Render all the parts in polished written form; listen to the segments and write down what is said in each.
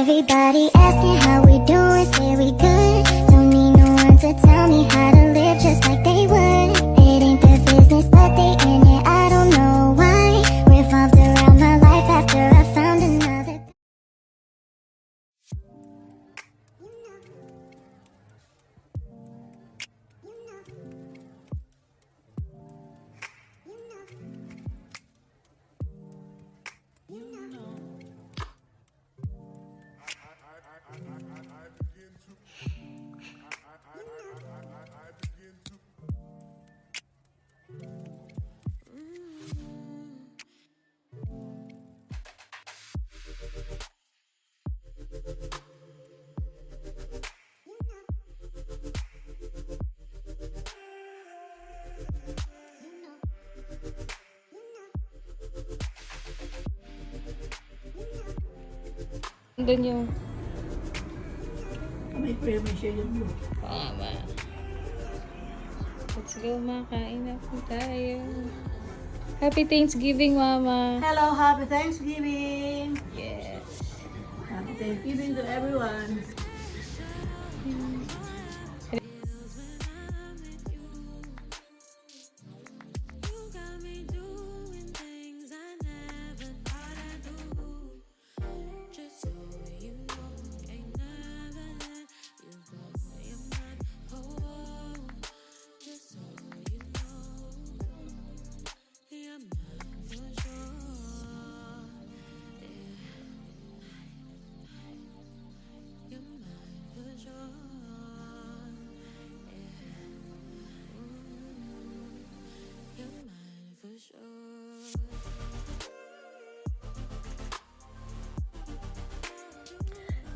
Everybody asking how we doing, say we good. Don't need no one to tell me how to live just like they would. It ain't their business, but they in it, I don't know why. Revolved around my life after I found another. Doon yung May premi siya yun. tama. Let's go, makain na po tayo. Happy Thanksgiving, Mama. Hello, happy Thanksgiving! Yes. Happy Thanksgiving to everyone.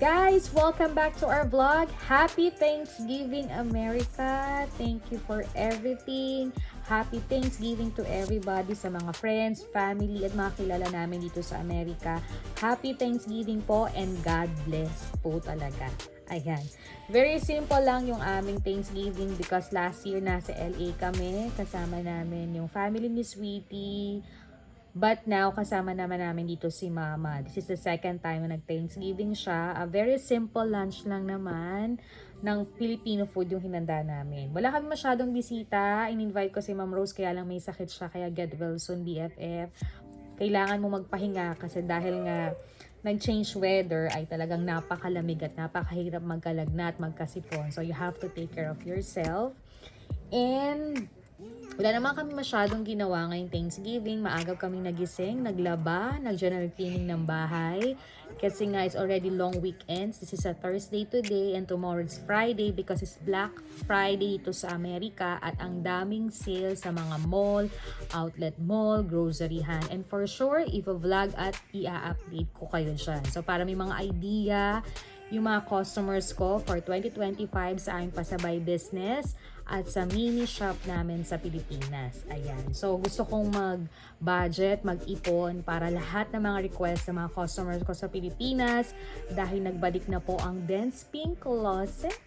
Guys, welcome back to our vlog. Happy Thanksgiving, America. Thank you for everything. Happy Thanksgiving to everybody, sa mga friends, family, at mga kilala namin dito sa Amerika. Happy Thanksgiving po and God bless po talaga. Ayan. Very simple lang yung aming Thanksgiving because last year nasa LA kami. Kasama namin yung family ni Sweetie. But now, kasama naman namin dito si Mama. This is the second time na nag-Thanksgiving siya. A very simple lunch lang naman ng Filipino food yung hinanda namin. Wala kami masyadong bisita. In-invite ko si Ma'am Rose kaya lang may sakit siya. Kaya get well soon, BFF. Kailangan mo magpahinga kasi dahil nga nag-change weather ay talagang napakalamig at napakahirap magkalagnat, magkasipon. So you have to take care of yourself. And wala naman kami masyadong ginawa ngayong Thanksgiving. Maaga kaming nagising, naglaba, nag-general cleaning ng bahay. Kasi nga it's already long weekends. This is a Thursday today and tomorrow it's Friday because it's Black Friday dito sa Amerika. At ang daming sale sa mga mall, outlet mall, groceryhan. And for sure, i-vlog at i-update ko kayo dyan. So para may mga idea yung mga customers ko for 2025 sa aming pasabay business at sa mini shop namin sa Pilipinas. Ayan. So, gusto kong mag-budget, mag-ipon para lahat ng mga request ng mga customers ko sa Pilipinas dahil nagbalik na po ang Dense Pink Closet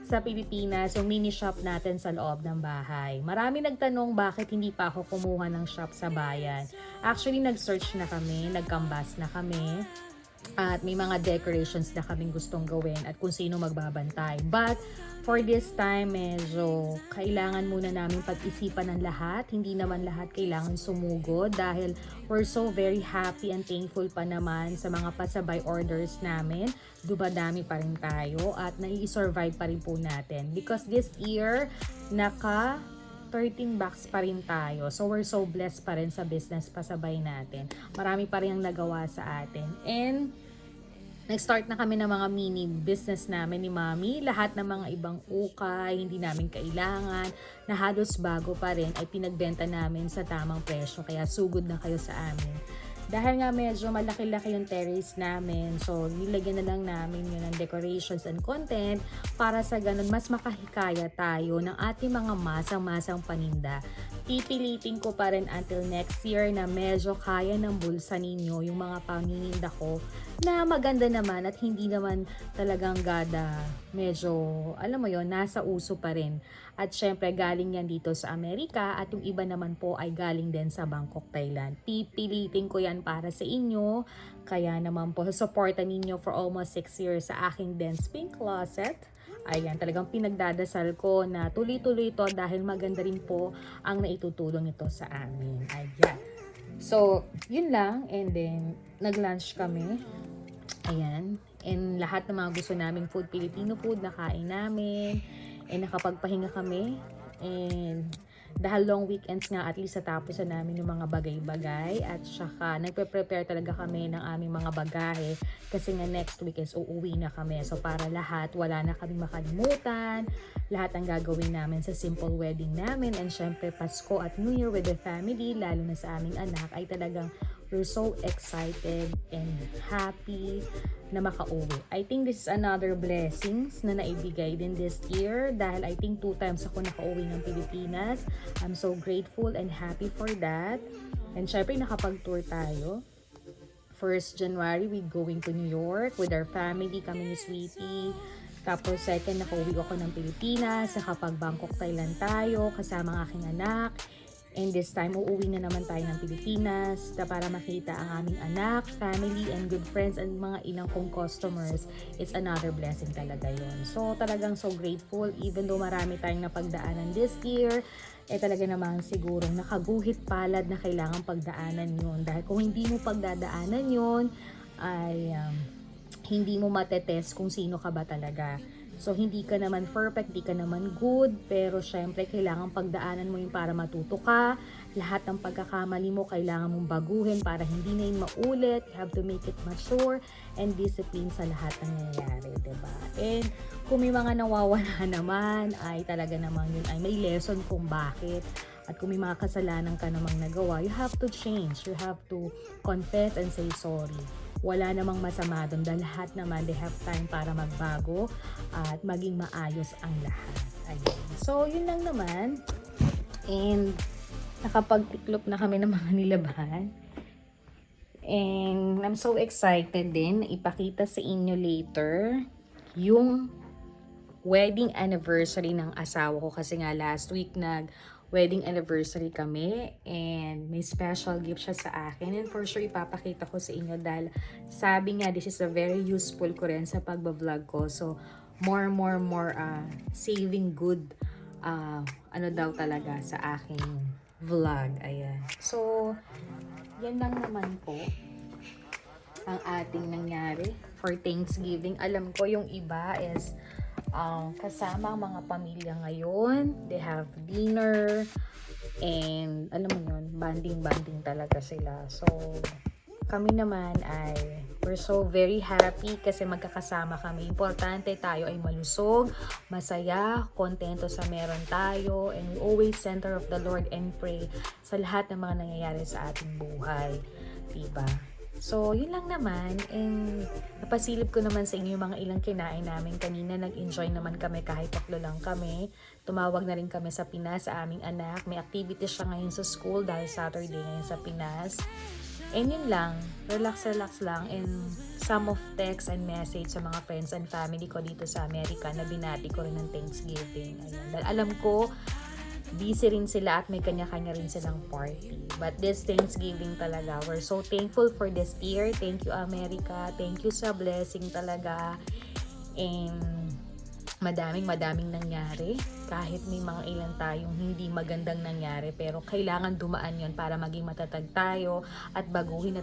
sa Pilipinas, yung mini shop natin sa loob ng bahay. Marami nagtanong bakit hindi pa ako kumuha ng shop sa bayan. Actually, nag-search na kami, nag-canvas na kami. At may mga decorations na kaming gustong gawin at kung sino magbabantay. But for this time, medyo kailangan muna namin pag-isipan ng lahat. Hindi naman lahat kailangan sumugod dahil we're so very happy and thankful pa naman sa mga pasabay orders namin. Dumadami pa rin tayo at nai-survive pa rin po natin. Because this year, 13 bucks pa rin tayo. So, we're so blessed pa rin sa business pasabay natin. Marami pa rin ang nagawa sa atin. And, nag-start na kami ng mga mini business namin ni Mami. Lahat ng mga ibang ukay, hindi namin kailangan, na halos bago pa rin, ay pinagbenta namin sa tamang presyo. Kaya sugod na kayo sa amin. Dahil nga medyo malaki-laki yung terrace namin, so nilagyan na lang namin yun ng decorations and content para sa ganun mas makahikaya tayo ng ating mga masang-masang paninda pipilitin ko pa rin until next year na medyo kaya ng bulsa ninyo yung mga panininda ko na maganda naman at hindi naman talagang gada, medyo, alam mo yon, nasa uso pa rin. At syempre galing yan dito sa Amerika at yung iba naman po ay galing din sa Bangkok, Thailand. Pipilitin ko yan para sa inyo. Kaya naman po, supportan ninyo for almost 6 years sa aking Dance Pink Closet. Ayan, talagang pinagdadasal ko na tuloy-tuloy ito dahil maganda rin po ang naitutulong ito sa amin. Ayan. So, yun lang. And then, nag-lunch kami. Ayan. And lahat ng mga gusto naming food, Filipino food, nakain namin. And nakapagpahinga kami. And dahil long weekends nga, at least natapos na namin yung mga bagay-bagay. At saka, nagpe-prepare talaga kami ng aming mga bagahe. Kasi nga next week is uuwi na kami. So para lahat, wala na kami makalimutan. Lahat ang gagawin namin sa simple wedding namin. And syempre, Pasko at New Year with the family, lalo na sa aming anak, ay talagang we're so excited and happy na makauwi. I think this is another blessings na naibigay din this year dahil I think 2 times ako nakauwi ng Pilipinas. I'm so grateful and happy for that. And syempre nakapag-tour tayo. 1st January, we going to New York with our family, kami ni Sweetie. Tapos 2nd, nakauwi ako ng Pilipinas. Nakapag Bangkok, Thailand tayo kasama ang aking anak. And this time, uuwi na naman tayo ng Pilipinas para makita ang aming anak, family, and good friends, and mga ilang kong customers. It's another blessing talaga yun. So, talagang so grateful. Even though marami tayong napagdaanan this year, talaga namang sigurong nakaguhit palad na kailangan pagdaanan yun. Dahil kung hindi mo pagdadaanan yun, ay hindi mo matetest kung sino ka ba talaga. So, hindi ka naman perfect, hindi ka naman good, pero syempre, kailangan pagdaanan mo yun para matuto ka. Lahat ng pagkakamali mo, kailangan mong baguhin para hindi na yun maulit. You have to make it mature and discipline sa lahat ng nangyayari, diba? And kung may mga nawawala naman, ay talaga naman yun ay may lesson kung bakit. At kung may mga kasalanan ka namang nagawa, you have to change. You have to confess and say sorry. Wala namang masama doon dahil lahat naman they have time para magbago at maging maayos ang lahat. Ayun. So, yun lang naman. And nakapagtiklop na kami ng mga nilabahan. And I'm so excited din ipakita sa inyo later yung wedding anniversary ng asawa ko kasi nga last week wedding anniversary kami and may special gift siya sa akin and for sure ipapakita ko sa inyo dahil sabi nga this is a very useful ko rin sa pagbablog ko. So more saving good ano daw talaga sa aking vlog. Ayan. So yan lang naman po ang ating nangyari for Thanksgiving. Alam ko yung iba is kasama ang mga pamilya ngayon. They have dinner and alam mo yun, banding talaga sila. So, kami naman ay we're so very happy kasi magkakasama kami. Importante tayo ay malusog, masaya, kontento sa meron tayo, and we always center of the Lord and pray sa lahat ng mga nangyayari sa ating buhay. Diba? So, yun lang naman. And napasilip ko naman sa inyo yung mga ilang kinain namin. Kanina nag-enjoy naman kami kahit 3 lang kami. Tumawag na rin kami sa Pinas sa aming anak. May activity siya ngayon sa school dahil Saturday ngayon sa Pinas. And yun lang. Relax lang. And some of text and message sa mga friends and family ko dito sa Amerika na binati ko rin ng Thanksgiving. Ayan. Dahil alam ko, busy rin sila at may kanya-kanya rin silang party. But this Thanksgiving talaga, we're so thankful for this year. Thank you, America. Thank you sa blessing talaga. And madaming nangyari. Kahit may mga ilan tayong hindi magandang nangyari, pero kailangan dumaan yon para maging matatag tayo at baguhin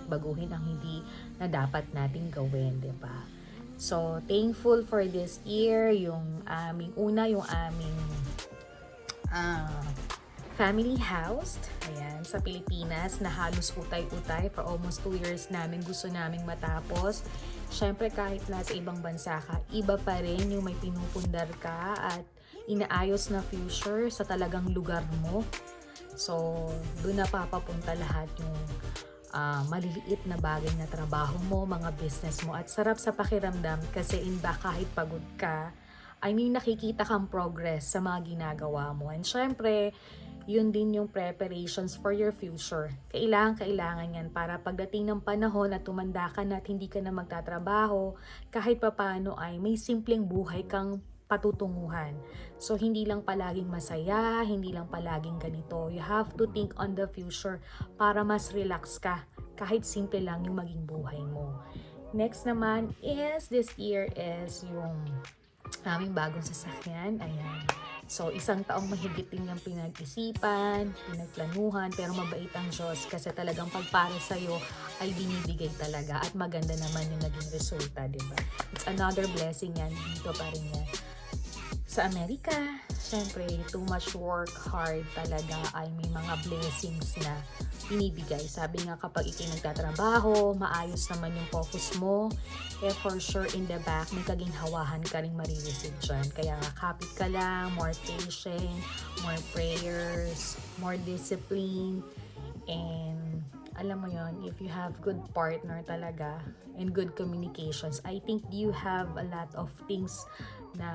ang hindi na dapat nating gawin, diba? So, thankful for this year. Yung aming family house, ayan, sa Pilipinas na halos utay-utay for almost 2 years namin gusto naming matapos. Syempre kahit nasa ibang bansa ka, iba pa rin yung may pinupundar ka at inaayos na future sa talagang lugar mo. So, doon na papapunta lahat yung maliliit na bagay na trabaho mo, mga business mo, at sarap sa pakiramdam kasi kahit pagod ka, nakikita kang progress sa mga ginagawa mo. And syempre, yun din yung preparations for your future. Kailangan yan para pagdating ng panahon at tumanda ka na at hindi ka na magtatrabaho, kahit papano ay may simpleng buhay kang patutunguhan. So, hindi lang palaging masaya, hindi lang palaging ganito. You have to think on the future para mas relax ka, kahit simple lang yung maging buhay mo. Next naman is, this year is yung aming bagong sasakyan. Ayan. So, isang taong mahigit din yung pinag-isipan, pinagplanuhan, pero mabait ang Diyos kasi talagang pagpara sa'yo ay binibigay talaga at maganda naman yung naging resulta, diba? It's another blessing yan. Dito pa rin yan. Sa Amerika, syempre, too much work hard talaga ay may mga blessings na binibigay. Sabi nga kapag ikay nagtatrabaho, maayos naman yung focus mo, eh for sure in the back, may kaginhawahan ka rin marireceive dyan. Kaya nga kapit ka lang, more patient, more prayers, more discipline, and alam mo yon, if you have good partner talaga and good communications, I think you have a lot of things na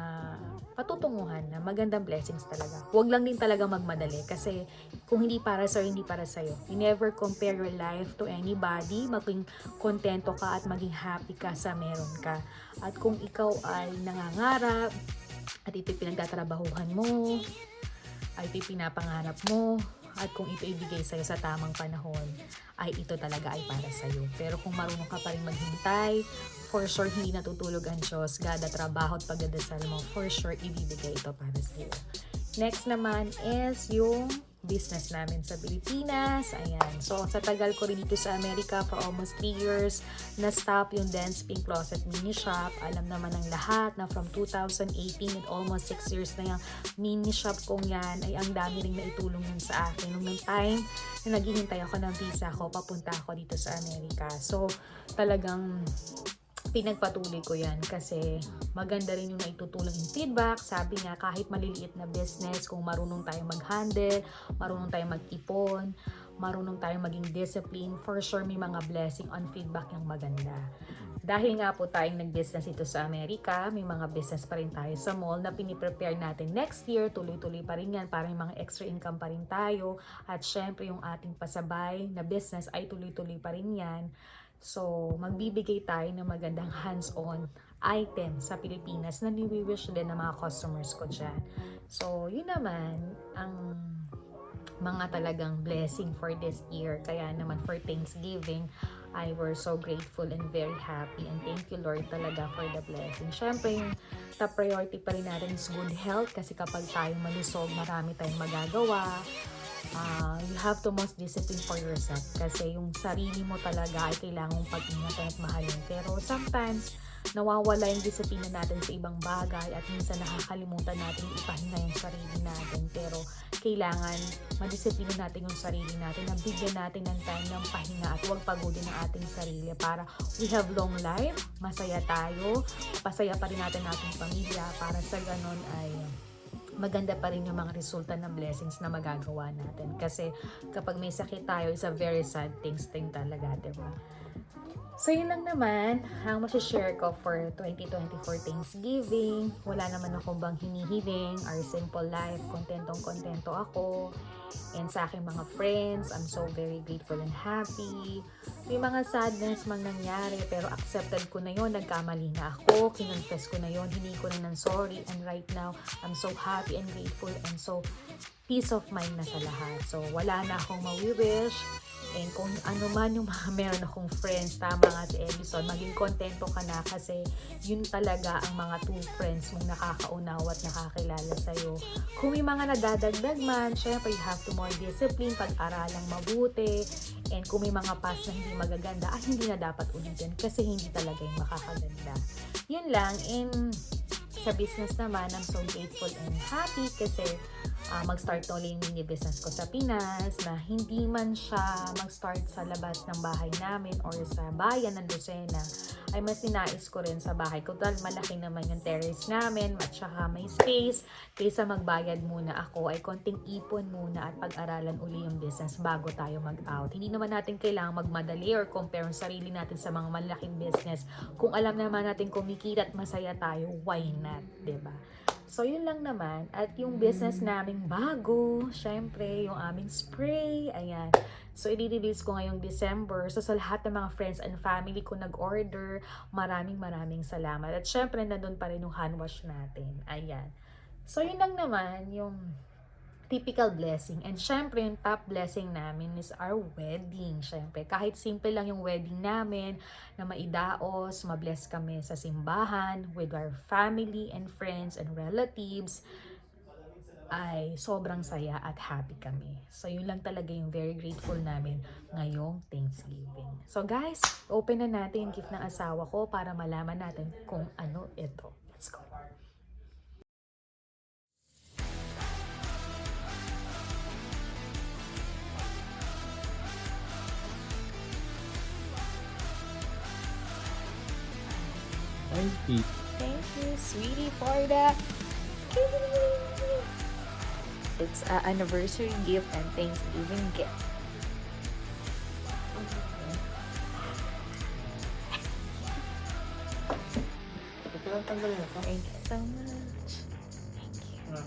patutunguhan na magandang blessings talaga. Huwag lang din talaga magmadali kasi kung hindi para sa'yo, hindi para sa'yo. You never compare your life to anybody. Maging kontento ka at maging happy ka sa meron ka. At kung ikaw ay nangangarap at ito'y pinagtatrabahuhan mo, ay ito'y pinapangarap mo, at kung ito ibigay sa'yo sa tamang panahon, ay ito talaga ay para sa'yo. Pero kung marunong ka pa rin maghintay, for sure hindi natutulog ang Diyos. Gada trabaho at pagdadasal mo, for sure ibibigay ito para sa'yo. Next naman is yung business namin sa Pilipinas. Ayan. So, sa tagal ko rin dito sa Amerika for almost 3 years, na-stop yung Dance Pink Closet Mini Shop. Alam naman ng lahat na from 2018 and almost 6 years na yung mini shop kong yan, ay ang dami rin naitulong yun sa akin. Nung time na naghihintay ako ng visa ko, papunta ako dito sa Amerika. So, talagang pinagpatuloy ko yan kasi maganda rin yung naitutulong yung feedback. Sabi nga, kahit maliliit na business, kung marunong tayong mag-handle, marunong tayong mag-ipon, marunong tayong maging discipline, for sure may mga blessing on feedback yung maganda. Dahil nga po tayong nag-business ito sa Amerika, may mga business pa rin tayo sa mall na piniprepare natin next year. Tuloy-tuloy pa rin yan para may mga extra income pa rin tayo. At syempre yung ating pasabay na business ay tuloy-tuloy pa rin yan. So, magbibigay tayo ng magandang hands-on item sa Pilipinas na ni-wish din ng mga customers ko dyan. So, yun naman ang mga talagang blessing for this year. Kaya naman for Thanksgiving, I were so grateful and very happy. And thank you Lord talaga for the blessing. Syempre, yung top priority pa rin natin is good health kasi kapag tayo malusog, marami tayong magagawa. You have to most discipline for yourself kasi yung sarili mo talaga ay kailangang pag-ingatan at mahalin. Pero sometimes, nawawala yung disiplina natin sa ibang bagay at minsan nakakalimutan natin ipahinga yung sarili natin. Pero kailangan madisiplina natin yung sarili natin, na bigyan natin ng time ng pahinga at huwag pagodin ang ating sarili para we have long life, masaya tayo, pasaya pa rin natin ating pamilya para sa ganon ay maganda pa rin yung mga resulta ng blessings na magagawa natin. Kasi kapag may sakit tayo, is a very sad thing talaga, diba? So, yun lang naman ang masashare ko for 2024 Thanksgiving. Wala naman akong bang hinihiling. Our simple life, kontentong-kontento ako. And sa aking mga friends, I'm so very grateful and happy. May mga sadness mang nangyari, pero accepted ko na yun. Nagkamali na ako. Kinonfess ko na yun. Hindi ko na ng sorry. And right now, I'm so happy and grateful and so peace of mind na sa lahat. So, wala na akong mawi-wish. And kung ano man yung mga meron akong friends, tama nga si Edison, maging kontento ka na kasi yun talaga ang mga true friends mong nakakaunawa at nakakilala sa'yo. Kung may mga nadadagdag man, syempre you have to more discipline, pag-aralang mabuti, and kung may mga past na hindi magaganda, hindi na dapat ulitin kasi hindi talaga yung makakaganda. Yun lang, and sa business naman, I'm so grateful and happy kasi mag-start na ulit yung mini business ko sa Pinas na hindi man siya mag-start sa labas ng bahay namin or sa bayan ng Lucena, ay mas sinais ko rin sa bahay ko dahil malaki naman yung terrace namin at saka may space. Kaysa magbayad muna ako ay konting ipon muna at pag-aralan uli yung business bago tayo mag-out. Hindi naman natin kailangang magmadali or compare yung sarili natin sa mga malaking business. Kung alam naman natin kumikita at masaya tayo, why not, diba? So, yun lang naman. At yung business naming bago, syempre, yung aming spray, ayan. So, i-release ko ngayong December. So, sa lahat ng mga friends and family ko nag-order, maraming salamat. At syempre, nandun pa rin yung hand wash natin. Ayan. So, yun lang naman yung typical blessing. And syempre, yung top blessing namin is our wedding. Syempre, kahit simple lang yung wedding namin, na maidaos, mabless kami sa simbahan, with our family and friends and relatives, ay sobrang saya at happy kami. So, yun lang talaga yung very grateful namin ngayong Thanksgiving. So, guys, open na natin yung gift ng asawa ko para malaman natin kung ano ito. Let's go. Thank you. Thank you, sweetie, for that. It's an anniversary gift and Thanksgiving gift. Ito lang tanggalin ako. Thank you so much. Thank you.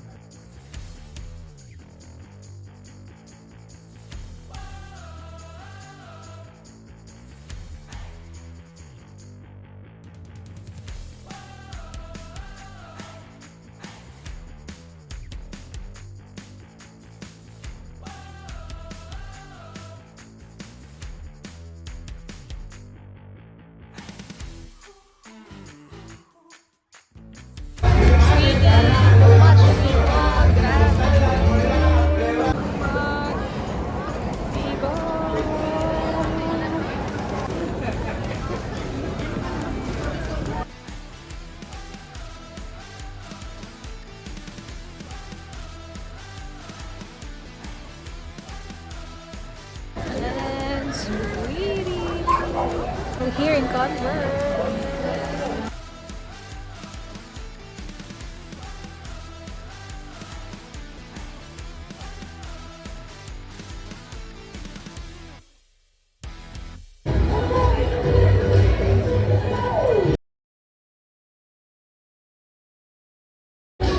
And sweetie, we're here in Converse.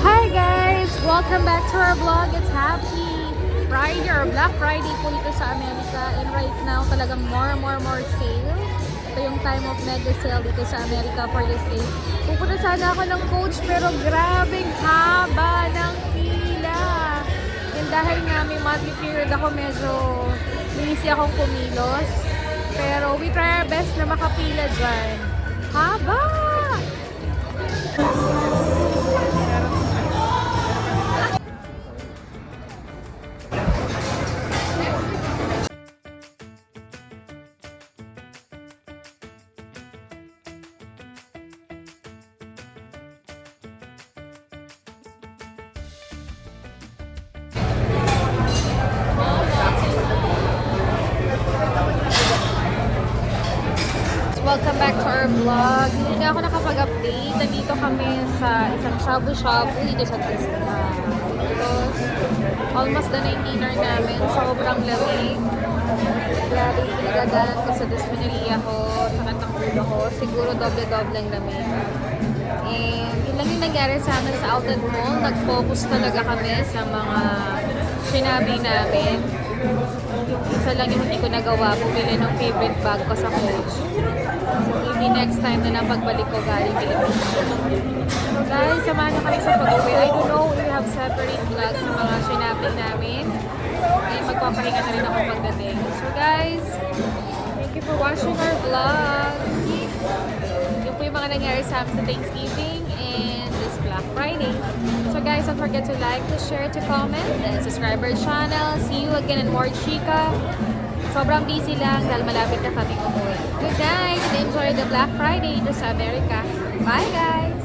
Hi guys! Welcome back to our vlog. It's Happy Friday or Black Friday po dito sa Amerika. And right now, talagang more sale. Ito yung time of mega sale dito sa Amerika for this day. Pupunta sana ako ng Coach pero grabing haba ng pila. And dahil nga may monthly period ako, medyo busy akong kumilos. Pero we try our best na makapila dyan. Haba! Welcome back to our vlog. Hindi na ako nakapag-update. Nandito kami sa isang shabu-shabu dito sa Tesla. Almost the 9 dinner namin. Sobrang lamig. Grabe yung pinagagalan ko sa Desmineria ko. Sakit ng ulo ko. Siguro doble-doble ang lamig. And yun lang yung nangyari sa amin sa Outlet Mall. Nag-focus talaga kami sa mga sinabi namin. Yung isa lang yung hindi ko nagawa, bumili ng favorite bag ko sa Coach. So maybe next time na lang pagbalik ko galing Pilipinas. So guys, samahan nyo kami sa pag-uwi. I don't know if we have separate vlogs sa mga sinapin namin. And magpapahinga na rin ako pagdating. So guys, thank you for watching our vlog. Yung po yung mga nangyari sa amin sa Thanksgiving and this Black Friday. So guys, don't forget to like, to share, to comment, and subscribe our channel. See you again in more chika. Sobrang busy lang dahil malapit na kami umuwi. Good night and enjoy the Black Friday dito sa Amerika. Bye guys!